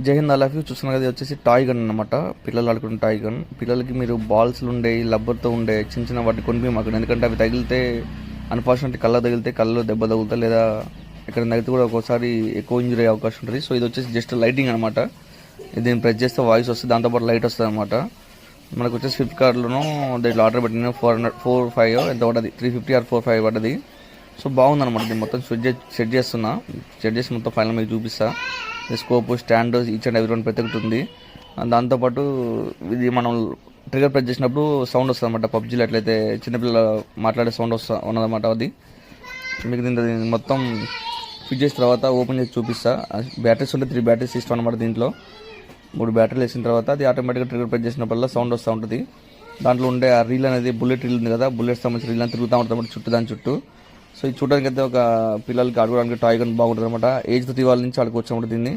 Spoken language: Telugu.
జై హింద్ ఆల్ ఆఫ్ యూ. చూస్తున్నారు కదా, ఇది వచ్చేసి టాయ్ గన్ అనమాట. పిల్లలు ఆడుకునే టాయ్ గన్. పిల్లలకి మీరు బాల్స్లు ఉండే లబ్బర్తో ఉండే చిన్న చిన్న వాటి కొనిపి మాకు, ఎందుకంటే అవి తగిలితే అన్ఫార్చునేట్లీ కళ్ళ తగిలితే కళ్ళు దెబ్బ తగులుతాయి, లేదా ఇక్కడ తగిలితే కూడా ఒక్కోసారి ఎక్కువ ఇంజరీ అయ్యే అవకాశం ఉంటుంది. సో ఇది వచ్చేసి జస్ట్ లైటింగ్ అనమాట. దీన్ని ప్రెస్ చేస్తే వాయిస్ వస్తుంది, దాంతోపాటు లైట్ వస్తుంది అనమాట. మనకు వచ్చేసి ఫ్లిప్కార్ట్లోనూ దీంట్లో ఆర్డర్ పెట్టిన 405 ఎంత పడ్డది, 350 ఆర్ 45 పడ్డది. సో బాగుందన్నమాట. దీన్ని మొత్తం సెట్ చేస్తున్నా. సెట్ చేసి మొత్తం ఫైనల్ మీకు చూపిస్తా. Scope, stand, each and every one ప్రతి ఒక్కటి ఉంది. దాంతోపాటు ఇది మనం ట్రిగర్ ప్రెస్ చేసినప్పుడు సౌండ్ వస్తుంది అనమాట. పబ్జీలో ఎట్లయితే చిన్నపిల్లల మాట్లాడే సౌండ్ ఉన్నదన్నమాట. అది మీకు దీన్ని మొత్తం ఫిట్ చేసిన తర్వాత ఓపెన్ చేసి చూపిస్తా. బ్యాటరీస్ ఉంటే 3 బ్యాటరీస్ ఇస్తాం అనమాట. దీంట్లో 3 బ్యాటరీలు వేసిన తర్వాత అది ఆటోమేటిక్గా ట్రిగర్ ప్రెస్ చేసినప్పుడల్లా సౌండ్ వస్తూ ఉంటుంది. దాంట్లో ఉండే ఆ రీల్ అనేది బుల్లెట్ రీల్ ఉంది కదా, బుల్లెట్ సంబంధించిన రీల్ అని తిరుగుతూ ఉంటుంది చుట్టూ, దాని చుట్టూ. సో ఇది చూడడానికి అయితే ఒక పిల్లలకి ఆడుకోవడానికి టాయ్ గన్ బాగుంటుంది అనమాట. ఏజ్ 3 వాళ్ళ నుంచి ఆడుకోవచ్చు అనమాట దీన్ని.